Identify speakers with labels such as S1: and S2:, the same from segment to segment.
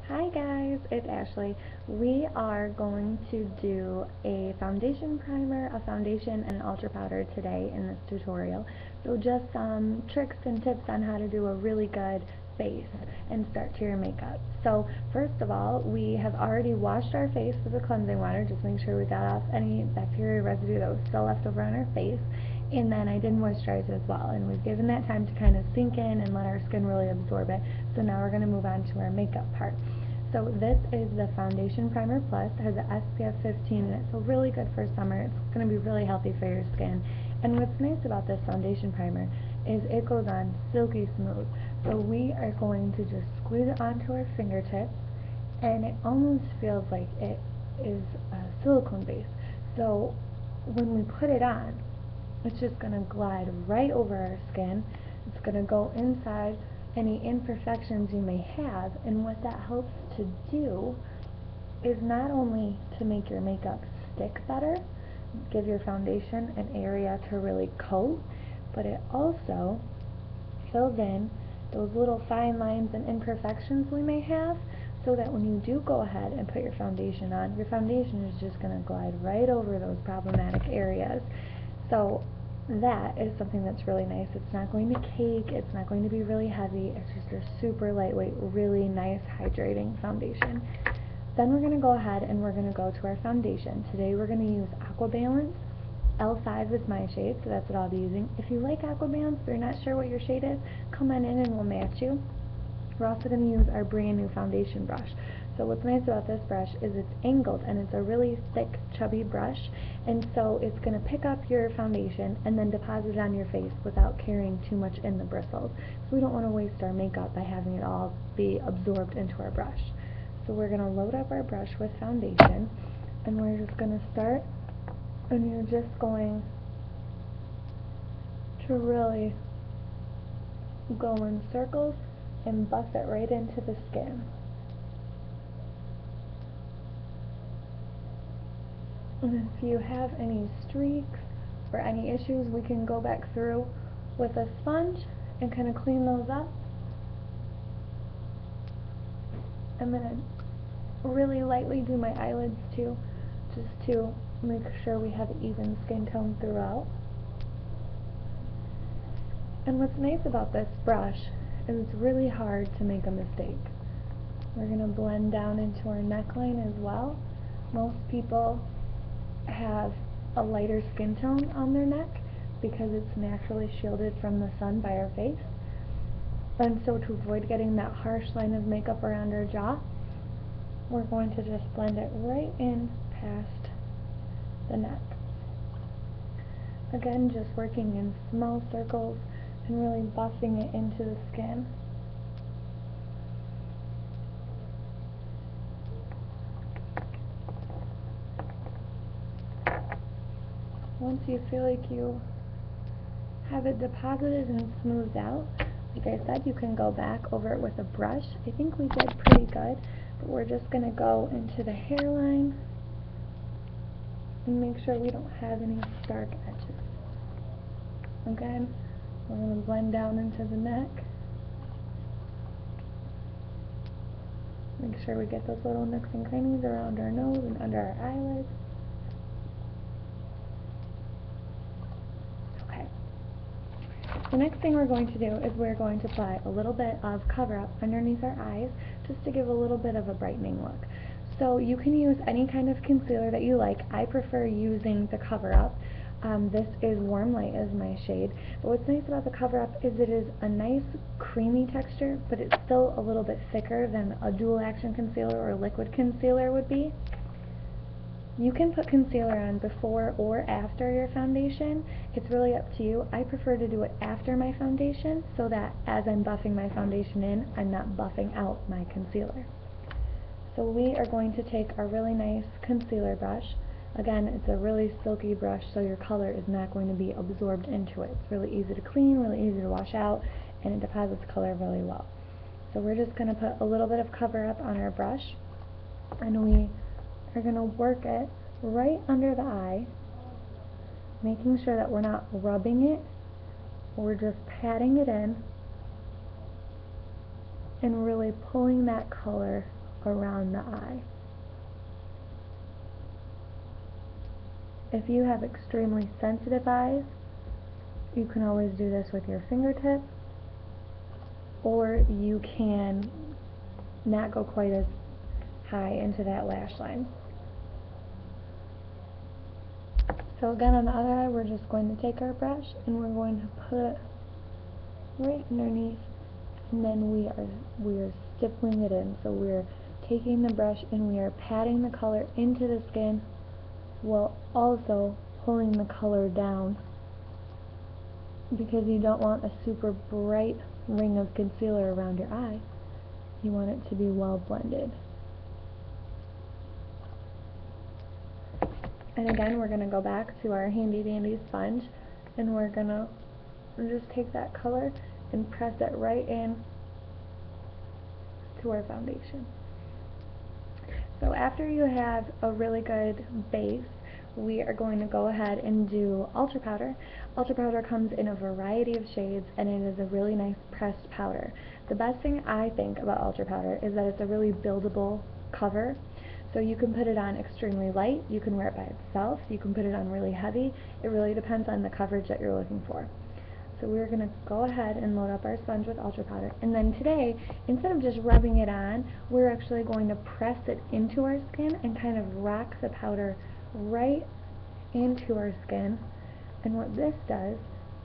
S1: Hi guys, it's Ashley. We are going to do a foundation primer, a foundation, and an ultra powder today in this tutorial. So just some tricks and tips on how to do a really good face and start to your makeup. So first of all, we have already washed our face with a cleansing water. Just make sure we got off any bacteria residue that was still left over on our face. And then I did moisturize as well, and we've given that time to kind of sink in and let our skin really absorb it. So now we're going to move on to our makeup part. So this is the Foundation Primer Plus. It has an SPF 15 in it, so really good for summer. It's going to be really healthy for your skin. And what's nice about this foundation primer is it goes on silky smooth. So we are going to just squeeze it onto our fingertips, and it almost feels like it is a silicone base. So when we put it on, it's just going to glide right over our skin. It's going to go inside any imperfections you may have, and what that helps to do is not only to make your makeup stick better, give your foundation an area to really coat, but it also fills in those little fine lines and imperfections we may have, so that when you do go ahead and put your foundation on, your foundation is just going to glide right over those problematic areas. So that is something that's really nice. It's not going to cake, it's not going to be really heavy, it's just a super lightweight, really nice hydrating foundation. Then we're going to go ahead and we're going to go to our foundation. Today we're going to use Aqua Balance. L5 is my shade, so that's what I'll be using. If you like Aqua Balance but you're not sure what your shade is, come on in and we'll match you. We're also going to use our brand new foundation brush. So what's nice about this brush is it's angled, and it's a really thick, chubby brush, and so it's going to pick up your foundation and then deposit it on your face without carrying too much in the bristles. So we don't want to waste our makeup by having it all be absorbed into our brush. So we're going to load up our brush with foundation, and we're just going to start, and you're just going to really go in circles and buff it right into the skin. And if you have any streaks or any issues, we can go back through with a sponge and kind of clean those up. I'm going to really lightly do my eyelids too, just to make sure we have even skin tone throughout. And what's nice about this brush is it's really hard to make a mistake. We're going to blend down into our neckline as well. Most people have a lighter skin tone on their neck because it's naturally shielded from the sun by our face. And so to avoid getting that harsh line of makeup around our jaw, we're going to just blend it right in past the neck. Again, just working in small circles and really buffing it into the skin. Once you feel like you have it deposited and smoothed out, like I said, you can go back over it with a brush. I think we did pretty good, but we're just going to go into the hairline and make sure we don't have any stark edges. Again, we're going to blend down into the neck. Make sure we get those little nooks and crannies around our nose and under our eyelids. Okay. The next thing we're going to do is we're going to apply a little bit of cover-up underneath our eyes just to give a little bit of a brightening look. So you can use any kind of concealer that you like. I prefer using the cover-up. This is Warm Light as my shade. But what's nice about the cover-up is it is a nice creamy texture, but it's still a little bit thicker than a dual action concealer or liquid concealer would be. You can put concealer on before or after your foundation. It's really up to you. I prefer to do it after my foundation so that as I'm buffing my foundation in, I'm not buffing out my concealer. So we are going to take a really nice concealer brush. Again, it's a really silky brush, so your color is not going to be absorbed into it. It's really easy to clean, really easy to wash out, and it deposits color really well. So we're just going to put a little bit of cover up on our brush, and we are going to work it right under the eye, making sure that we're not rubbing it, we're just patting it in and really pulling that color around the eye. If you have extremely sensitive eyes, you can always do this with your fingertip, or you can not go quite as high into that lash line. So again, on the other eye, we're just going to take our brush and we're going to put it right underneath, and then we are stippling it in. So we're taking the brush and we are patting the color into the skin while also pulling the color down, because you don't want a super bright ring of concealer around your eye. You want it to be well blended. And again, we're going to go back to our handy dandy sponge, and we're going to just take that color and press it right in to our foundation. So after you have a really good base, we are going to go ahead and do Ultra Powder. Ultra Powder comes in a variety of shades, and it is a really nice pressed powder. The best thing I think about Ultra Powder is that it's a really buildable cover. So you can put it on extremely light, you can wear it by itself, you can put it on really heavy. It really depends on the coverage that you're looking for. So we're going to go ahead and load up our sponge with Ultra Powder. And then today, instead of just rubbing it on, we're actually going to press it into our skin and kind of rock the powder right into our skin. And what this does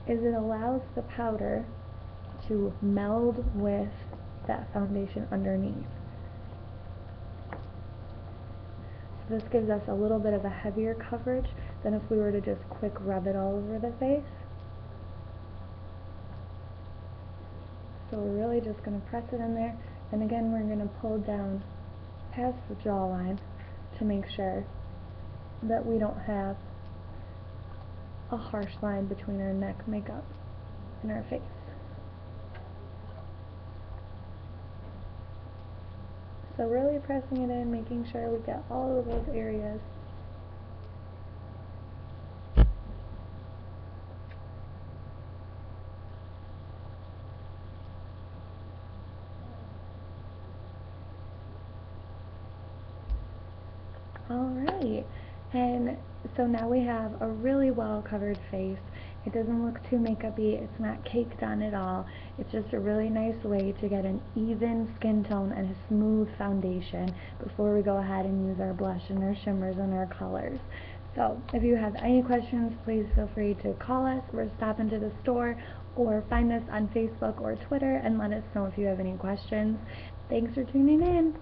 S1: is it allows the powder to meld with that foundation underneath. So this gives us a little bit of a heavier coverage than if we were to just quick rub it all over the face. So we're really just going to press it in there, and again we're going to pull down past the jawline to make sure that we don't have a harsh line between our neck makeup and our face. So really pressing it in, making sure we get all of those areas. Alright, and so now we have a really well covered face. It doesn't look too makeup-y, it's not caked on at all. It's just a really nice way to get an even skin tone and a smooth foundation before we go ahead and use our blush and our shimmers and our colors. So if you have any questions, please feel free to call us or stop into the store or find us on Facebook or Twitter and let us know if you have any questions. Thanks for tuning in.